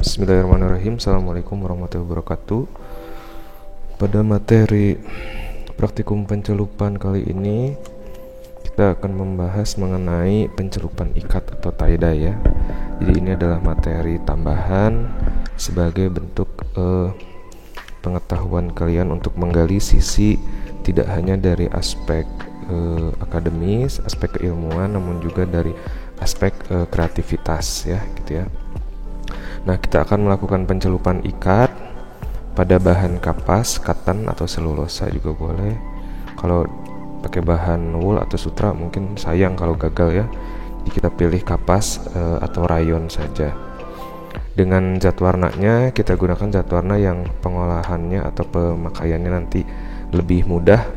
Bismillahirrahmanirrahim. Assalamualaikum warahmatullahi wabarakatuh. Pada materi praktikum pencelupan kali ini kita akan membahas mengenai pencelupan ikat atau tie-dye ya. Jadi ini adalah materi tambahan sebagai bentuk pengetahuan kalian untuk menggali sisi tidak hanya dari aspek akademis, aspek keilmuan, namun juga dari aspek kreativitas ya gitu ya. Nah, kita akan melakukan pencelupan ikat pada bahan kapas, katan atau selulosa juga boleh. Kalau pakai bahan wool atau sutra mungkin sayang kalau gagal ya. Jadi kita pilih kapas atau rayon saja. Dengan zat warnanya kita gunakan zat warna yang pengolahannya atau pemakaiannya nanti lebih mudah,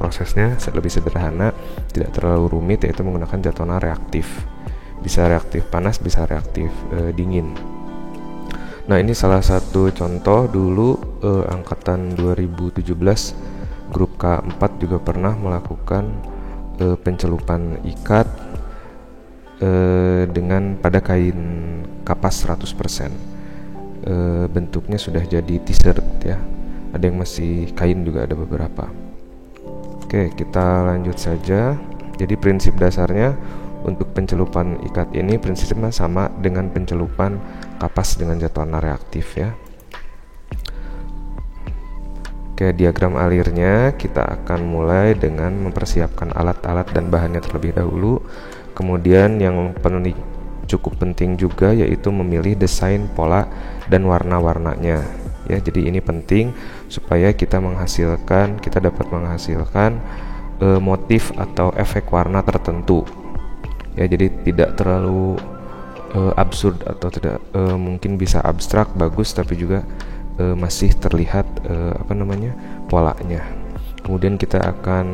prosesnya lebih sederhana, tidak terlalu rumit, yaitu menggunakan zat warna reaktif. Bisa reaktif panas, bisa reaktif dingin. Nah, ini salah satu contoh dulu angkatan 2017 grup K4 juga pernah melakukan pencelupan ikat dengan pada kain kapas 100%. Bentuknya sudah jadi t-shirt ya. Ada yang masih kain juga, ada beberapa. Oke, kita lanjut saja. Jadi prinsip dasarnya untuk pencelupan ikat ini prinsipnya sama dengan pencelupan kapas dengan zat warna reaktif ya. Oke, diagram alirnya kita akan mulai dengan mempersiapkan alat-alat dan bahannya terlebih dahulu. Kemudian yang cukup penting juga yaitu memilih desain, pola, dan warna-warnanya ya. Jadi ini penting supaya kita dapat menghasilkan motif atau efek warna tertentu. Ya, jadi tidak terlalu absurd atau tidak mungkin bisa abstrak bagus tapi juga masih terlihat polanya. Kemudian kita akan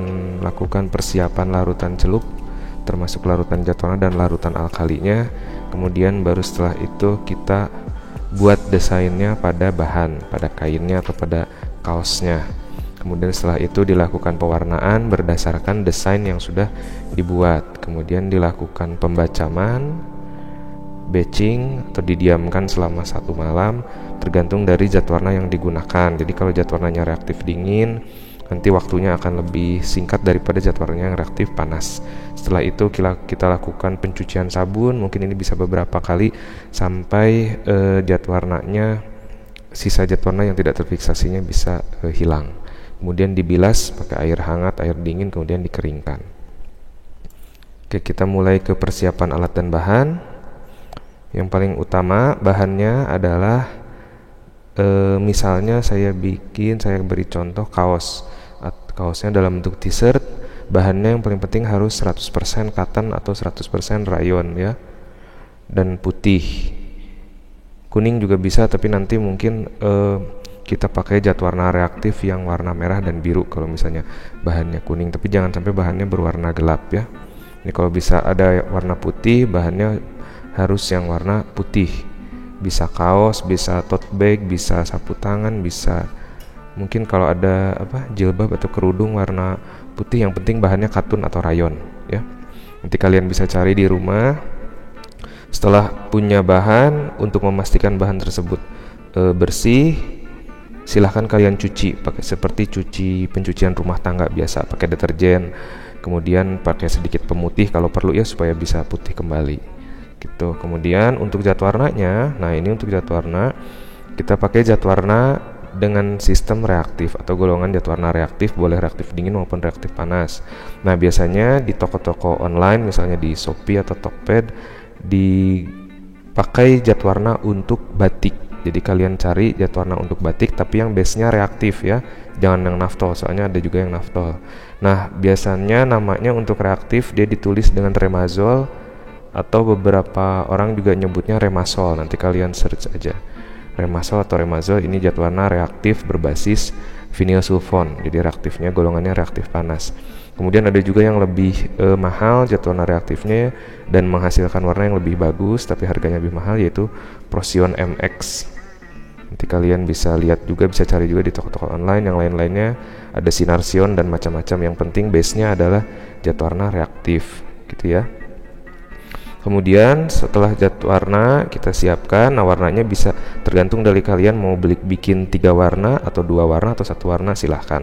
lakukan persiapan larutan celup termasuk larutan zat warna dan larutan alkalinya. Kemudian baru setelah itu kita buat desainnya pada bahan, pada kainnya atau pada kaosnya. Kemudian setelah itu dilakukan pewarnaan berdasarkan desain yang sudah dibuat. Kemudian dilakukan pembacaman, batching atau didiamkan selama 1 malam tergantung dari zat warna yang digunakan. Jadi kalau zat warnanya reaktif dingin, nanti waktunya akan lebih singkat daripada zat warnanya yang reaktif panas. Setelah itu kita lakukan pencucian sabun, mungkin ini bisa beberapa kali sampai sisa zat warna yang tidak terfiksasinya bisa hilang. Kemudian dibilas pakai air hangat, air dingin, kemudian dikeringkan. Oke, kita mulai ke persiapan alat dan bahan. Yang paling utama bahannya adalah misalnya saya beri contoh kaos. Kaosnya dalam bentuk t-shirt, bahannya yang paling penting harus 100% katan atau 100% rayon ya. Dan putih. Kuning juga bisa, tapi nanti mungkin kita pakai zat warna reaktif yang warna merah dan biru kalau misalnya bahannya kuning, tapi jangan sampai bahannya berwarna gelap ya. Ini kalau bisa ada warna putih, bahannya harus yang warna putih. Bisa kaos, bisa tote bag, bisa sapu tangan, bisa mungkin kalau ada jilbab atau kerudung warna putih, yang penting bahannya katun atau rayon ya. Nanti kalian bisa cari di rumah. Setelah punya bahan, untuk memastikan bahan tersebut bersih, silahkan kalian cuci seperti pencucian rumah tangga biasa, pakai deterjen, kemudian pakai sedikit pemutih kalau perlu ya supaya bisa putih kembali gitu. Kemudian untuk zat warnanya, nah ini untuk zat warna kita pakai zat warna dengan sistem reaktif atau golongan zat warna reaktif, boleh reaktif dingin maupun reaktif panas. Nah, biasanya di toko-toko online misalnya di Shopee atau Tokped dipakai zat warna untuk batik. Jadi kalian cari zat warna untuk batik tapi yang base-nya reaktif ya. Jangan yang naftol, soalnya ada juga yang naftol. Nah, biasanya namanya untuk reaktif dia ditulis dengan remazol atau beberapa orang juga nyebutnya remasol. Nanti kalian search aja. Remasol atau remazol ini zat warna reaktif berbasis vinyl sulfon. Jadi reaktifnya golongannya reaktif panas. Kemudian ada juga yang lebih mahal zat warna reaktifnya dan menghasilkan warna yang lebih bagus tapi harganya lebih mahal, yaitu Procion MX. Nanti kalian bisa lihat juga, bisa cari juga di toko-toko online. Yang lain-lainnya ada Sinarsion dan macam-macam. Yang penting base-nya adalah zat warna reaktif gitu ya. Kemudian setelah zat warna kita siapkan, nah warnanya bisa tergantung dari kalian mau bikin 3 warna atau 2 warna atau 1 warna, silahkan,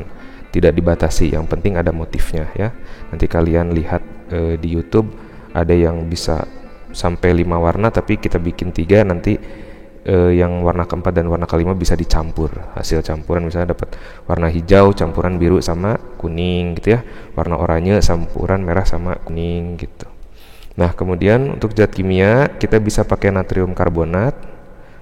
tidak dibatasi, yang penting ada motifnya ya. Nanti kalian lihat di YouTube ada yang bisa sampai 5 warna, tapi kita bikin 3, nanti yang warna keempat dan warna kelima bisa dicampur, hasil campuran misalnya dapat warna hijau campuran biru sama kuning gitu ya, warna oranye campuran merah sama kuning gitu. Nah kemudian untuk zat kimia kita bisa pakai natrium karbonat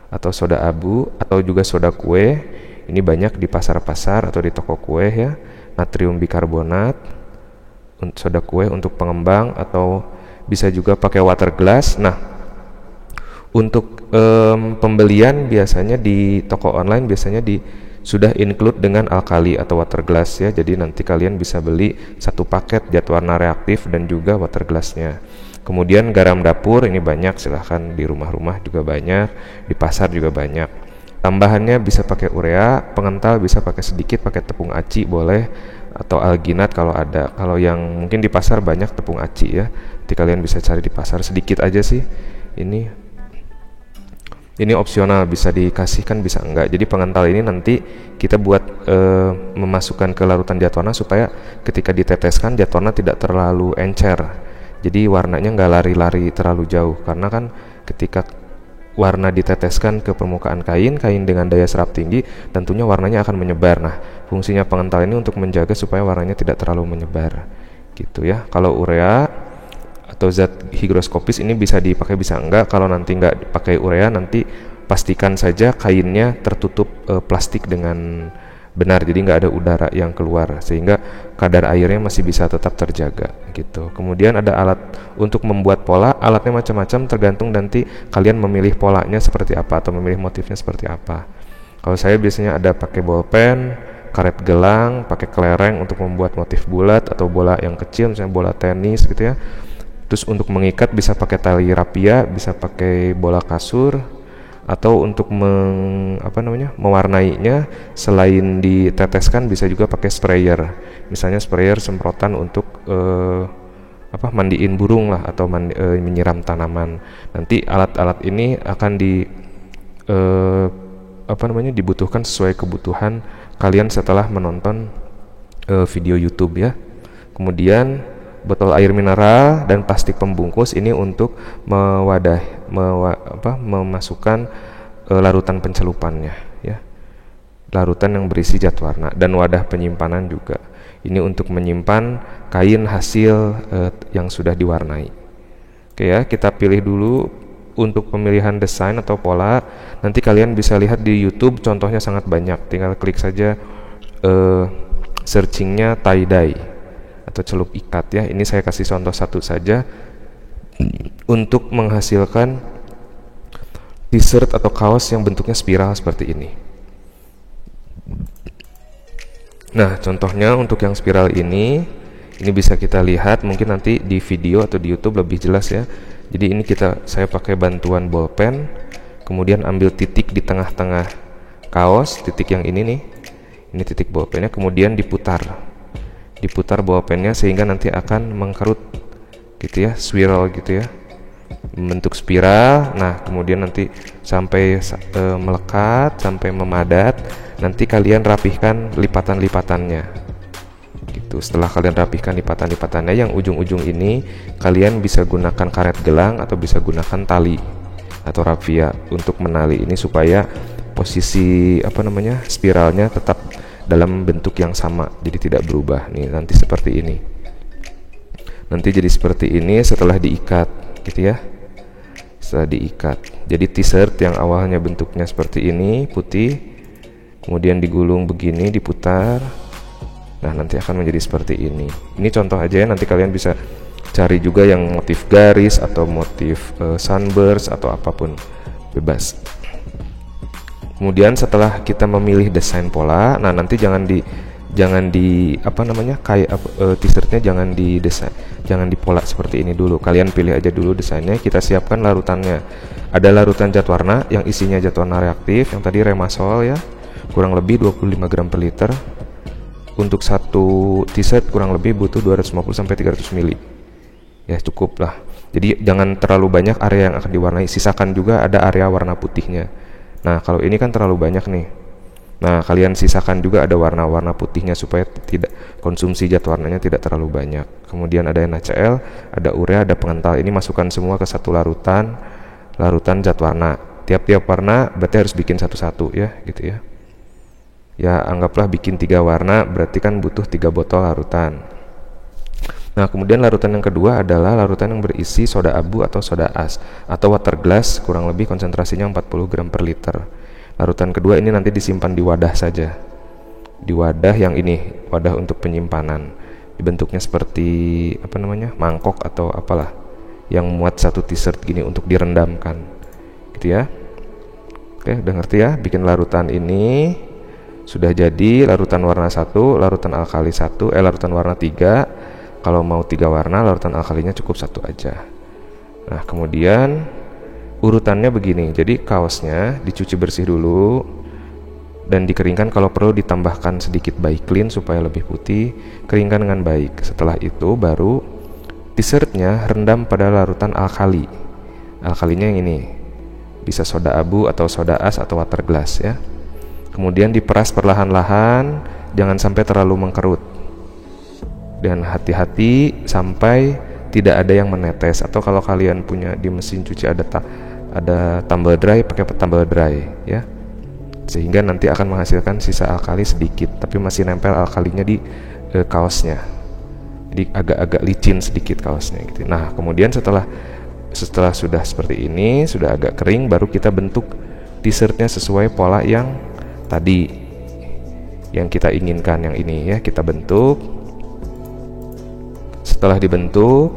atau soda abu atau juga soda kue. Ini banyak di pasar-pasar atau di toko kue ya, natrium bikarbonat, soda kue untuk pengembang, atau bisa juga pakai water glass. Nah untuk pembelian biasanya di toko online biasanya sudah include dengan alkali atau water glass ya. Jadi nanti kalian bisa beli 1 paket zat warna reaktif dan juga water glassnya. Kemudian garam dapur ini banyak, silahkan di rumah-rumah juga banyak, di pasar juga banyak. Tambahannya bisa pakai urea, pengental bisa pakai sedikit, pakai tepung aci boleh, atau alginat kalau ada. Kalau yang mungkin di pasar banyak tepung aci ya, nanti kalian bisa cari di pasar, sedikit aja sih. Ini opsional, bisa dikasihkan bisa enggak. Jadi pengental ini nanti kita buat memasukkan ke larutan zat warna supaya ketika diteteskan zat warna tidak terlalu encer. Jadi warnanya nggak lari-lari terlalu jauh, karena kan ketika warna diteteskan ke permukaan kain dengan daya serap tinggi, tentunya warnanya akan menyebar. Nah, fungsinya pengental ini untuk menjaga supaya warnanya tidak terlalu menyebar, gitu ya. Kalau urea atau zat higroskopis ini bisa dipakai bisa enggak. Kalau nanti nggak pakai urea, nanti pastikan saja kainnya tertutup plastik dengan benar, jadi nggak ada udara yang keluar sehingga kadar airnya masih bisa tetap terjaga gitu. Kemudian ada alat untuk membuat pola, alatnya macam-macam tergantung nanti kalian memilih polanya seperti apa atau memilih motifnya seperti apa. Kalau saya biasanya ada pakai bolpen, karet gelang, pakai kelereng untuk membuat motif bulat atau bola yang kecil misalnya bola tenis gitu ya. Terus untuk mengikat bisa pakai tali rapia, bisa pakai bola kasur, atau untuk mewarnainya selain diteteskan bisa juga pakai sprayer. Misalnya sprayer semprotan untuk mandiin burung lah, atau menyiram tanaman. Nanti alat-alat ini akan dibutuhkan sesuai kebutuhan kalian setelah menonton video YouTube ya. Kemudian botol air mineral dan plastik pembungkus ini untuk memasukkan larutan pencelupannya ya, larutan yang berisi zat warna, dan wadah penyimpanan juga ini untuk menyimpan kain hasil yang sudah diwarnai. Oke ya, kita pilih dulu untuk pemilihan desain atau pola. Nanti kalian bisa lihat di YouTube contohnya sangat banyak, tinggal klik saja searchingnya tie-dye atau celup ikat ya. Ini saya kasih contoh satu saja untuk menghasilkan t-shirt atau kaos yang bentuknya spiral seperti ini. Nah contohnya untuk yang spiral ini bisa kita lihat mungkin nanti di video atau di YouTube lebih jelas ya. Jadi ini saya pakai bantuan bolpen, kemudian ambil titik di tengah-tengah kaos, titik yang ini nih, ini titik bolpennya, kemudian diputar bolpennya sehingga nanti akan mengkerut gitu ya, swirl gitu ya, membentuk spiral. Nah kemudian nanti sampai melekat, sampai memadat, nanti kalian rapihkan lipatan-lipatannya gitu. Setelah kalian rapihkan lipatan-lipatannya, yang ujung-ujung ini kalian bisa gunakan karet gelang atau bisa gunakan tali atau raffia untuk menali ini supaya posisi spiralnya tetap dalam bentuk yang sama, jadi tidak berubah. Nih nanti seperti ini, nanti jadi seperti ini setelah diikat gitu ya. Setelah diikat, jadi t-shirt yang awalnya bentuknya seperti ini putih, kemudian digulung begini, diputar, nah nanti akan menjadi seperti ini. Ini contoh aja ya, nanti kalian bisa cari juga yang motif garis atau motif sunburst atau apapun, bebas. Kemudian setelah kita memilih desain pola, nah nanti jangan t-shirtnya jangan didesain, jangan dipola seperti ini dulu. Kalian pilih aja dulu desainnya, kita siapkan larutannya. Ada larutan zat warna yang isinya zat warna reaktif yang tadi Remasol ya, kurang lebih 25 gram per liter. Untuk satu t-shirt kurang lebih butuh 250 sampai 300 ml. Ya cukup lah. Jadi jangan terlalu banyak area yang akan diwarnai, sisakan juga ada area warna putihnya. Nah kalau ini kan terlalu banyak nih, nah kalian sisakan juga ada warna-warna putihnya supaya tidak konsumsi zat warnanya tidak terlalu banyak. Kemudian ada NaCl, ada urea, ada pengental. Ini masukkan semua ke satu larutan zat warna. Tiap-tiap warna berarti harus bikin satu-satu ya, gitu ya. Ya anggaplah bikin 3 warna, berarti kan butuh 3 botol larutan. Nah kemudian larutan yang kedua adalah larutan yang berisi soda abu atau soda as atau water glass, kurang lebih konsentrasinya 40 gram per liter. Larutan kedua ini nanti disimpan di wadah saja, di wadah yang ini, wadah untuk penyimpanan. Bentuknya seperti mangkok atau apalah, yang muat satu t-shirt gini untuk direndamkan, gitu ya. Oke, udah ngerti ya? Bikin larutan ini sudah jadi larutan warna 1, larutan alkali 1, larutan warna 3. Kalau mau 3 warna, larutan alkalinya cukup 1 aja. Nah kemudian urutannya begini, jadi kaosnya dicuci bersih dulu dan dikeringkan, kalau perlu ditambahkan sedikit Baiklin supaya lebih putih, keringkan dengan baik. Setelah itu baru t-shirtnya rendam pada larutan alkali. Alkalinya yang ini, bisa soda abu atau soda as atau water glass ya. Kemudian diperas perlahan-lahan, jangan sampai terlalu mengkerut, dan hati-hati sampai tidak ada yang menetes. Atau kalau kalian punya di mesin cuci ada tumble dry, pakai tumble dry ya, sehingga nanti akan menghasilkan sisa alkali sedikit tapi masih nempel alkalinya di kaosnya, jadi agak-agak licin sedikit kaosnya gitu. Nah kemudian setelah sudah seperti ini, sudah agak kering, baru kita bentuk t-shirtnya sesuai pola yang tadi yang kita inginkan, yang ini ya, kita bentuk. Setelah dibentuk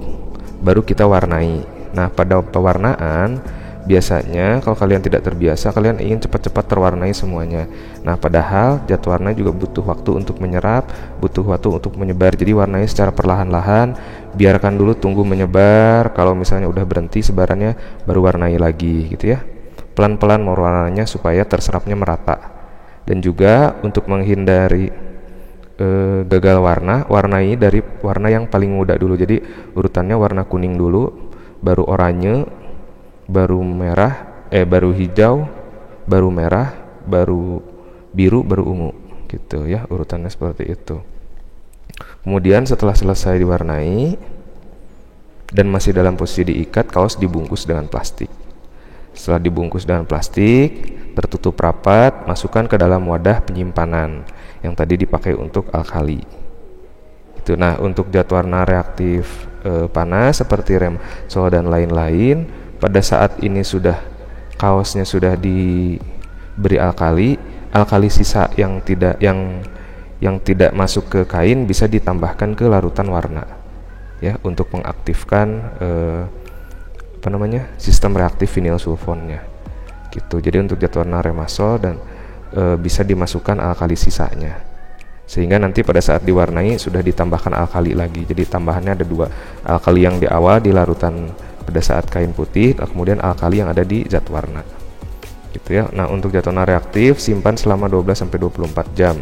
baru kita warnai. Nah pada pewarnaan biasanya kalau kalian tidak terbiasa, kalian ingin cepat-cepat terwarnai semuanya. Nah padahal zat warna juga butuh waktu untuk menyerap, butuh waktu untuk menyebar. Jadi warnai secara perlahan-lahan, biarkan dulu, tunggu menyebar. Kalau misalnya udah berhenti sebarannya, baru warnai lagi gitu ya. Pelan-pelan mewarnanya supaya terserapnya merata. Dan juga untuk menghindari gagal warna, warnai dari warna yang paling muda dulu. Jadi urutannya warna kuning dulu, baru oranye, baru merah, baru hijau, baru merah, baru biru, baru ungu gitu ya, urutannya seperti itu. Kemudian setelah selesai diwarnai dan masih dalam posisi diikat, kaos dibungkus dengan plastik. Setelah dibungkus dengan plastik, tertutup rapat, masukkan ke dalam wadah penyimpanan yang tadi dipakai untuk alkali. Itu. Nah, untuk zat warna reaktif panas seperti Remsol dan lain-lain, pada saat ini kaosnya sudah diberi alkali sisa yang tidak masuk ke kain bisa ditambahkan ke larutan warna ya, untuk mengaktifkan sistem reaktif vinyl sulfonnya gitu. Jadi untuk zat warna Remsol dan bisa dimasukkan alkali sisanya, sehingga nanti pada saat diwarnai sudah ditambahkan alkali lagi. Jadi tambahannya ada 2, alkali yang di awal di larutan pada saat kain putih, kemudian alkali yang ada di zat warna gitu ya. Nah untuk zat warna reaktif simpan selama 12-24 jam.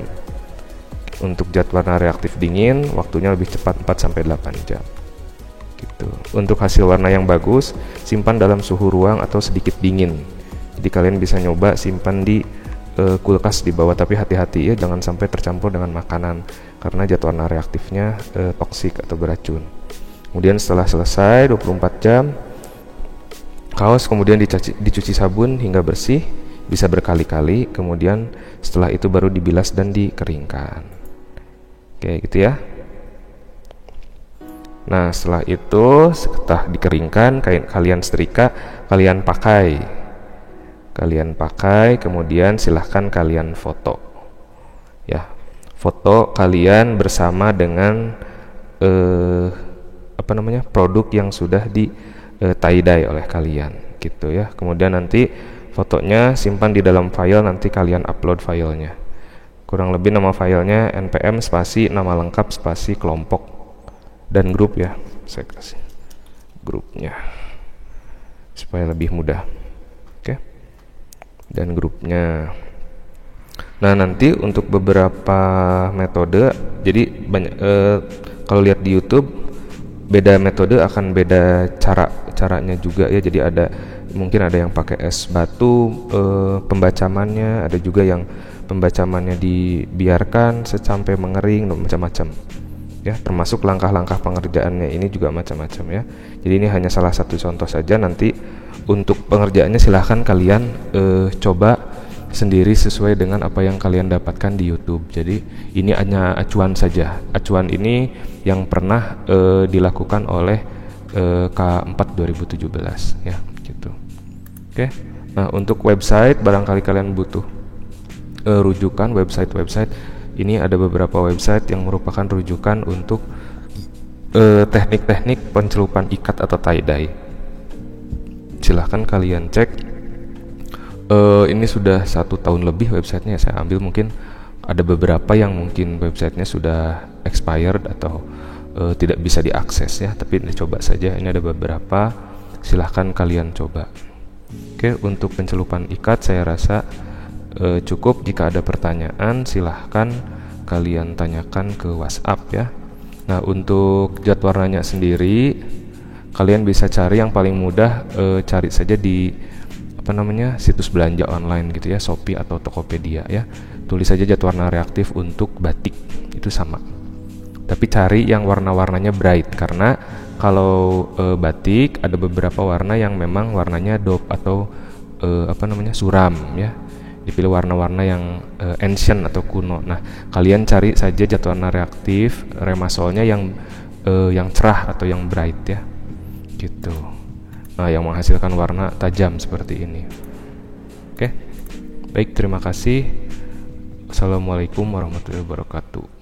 Untuk zat warna reaktif dingin waktunya lebih cepat, 4-8 jam gitu. Untuk hasil warna yang bagus simpan dalam suhu ruang atau sedikit dingin. Jadi kalian bisa nyoba simpan di kulkas di bawah, tapi hati-hati ya, jangan sampai tercampur dengan makanan karena zat warna reaktifnya toksik atau beracun. Kemudian setelah selesai 24 jam, kaos kemudian dicuci sabun hingga bersih, bisa berkali-kali. Kemudian setelah itu baru dibilas dan dikeringkan. Oke gitu ya. Nah setelah itu, setelah dikeringkan, kalian setrika, kalian pakai, kemudian silahkan kalian foto ya, foto kalian bersama dengan produk yang sudah di tie-dye oleh kalian gitu ya. Kemudian nanti fotonya simpan di dalam file, nanti kalian upload filenya. Kurang lebih nama filenya npm spasi nama lengkap spasi kelompok dan grup ya, saya kasih grupnya supaya lebih mudah. Dan grupnya. Nah nanti untuk beberapa metode, jadi banyak kalau lihat di YouTube beda metode akan beda caranya juga ya. Jadi mungkin ada yang pakai es batu pembacamannya, ada juga yang pembacamannya dibiarkan sampai mengering, macam-macam ya. Termasuk langkah-langkah pengerjaannya ini juga macam-macam ya. Jadi ini hanya salah satu contoh saja. Nanti untuk pengerjaannya silahkan kalian coba sendiri sesuai dengan apa yang kalian dapatkan di YouTube. Jadi ini hanya acuan saja. Acuan ini yang pernah dilakukan oleh K4 2017 ya, gitu. Oke. Nah, untuk website barangkali kalian butuh rujukan website. Ini ada beberapa website yang merupakan rujukan untuk teknik-teknik pencelupan ikat atau tie-dye. Silahkan kalian cek. Ini sudah 1 tahun lebih websitenya saya ambil. Mungkin ada beberapa yang mungkin websitenya sudah expired atau tidak bisa diakses ya, tapi dicoba saja. Ini ada beberapa, silahkan kalian coba. Oke, untuk pencelupan ikat saya rasa cukup. Jika ada pertanyaan silahkan kalian tanyakan ke WhatsApp ya. Nah, untuk cat warnanya sendiri kalian bisa cari yang paling mudah, cari saja di situs belanja online gitu ya, Shopee atau Tokopedia ya. Tulis saja cat warna reaktif untuk batik, itu sama. Tapi cari yang warna-warnanya bright, karena kalau batik ada beberapa warna yang memang warnanya dope atau suram ya. Dipilih warna-warna yang ancient atau kuno. Nah, kalian cari saja cat warna reaktif Remasolnya yang cerah atau yang bright ya, gitu. Nah, yang menghasilkan warna tajam seperti ini. Oke, baik, terima kasih. Assalamualaikum warahmatullahi wabarakatuh.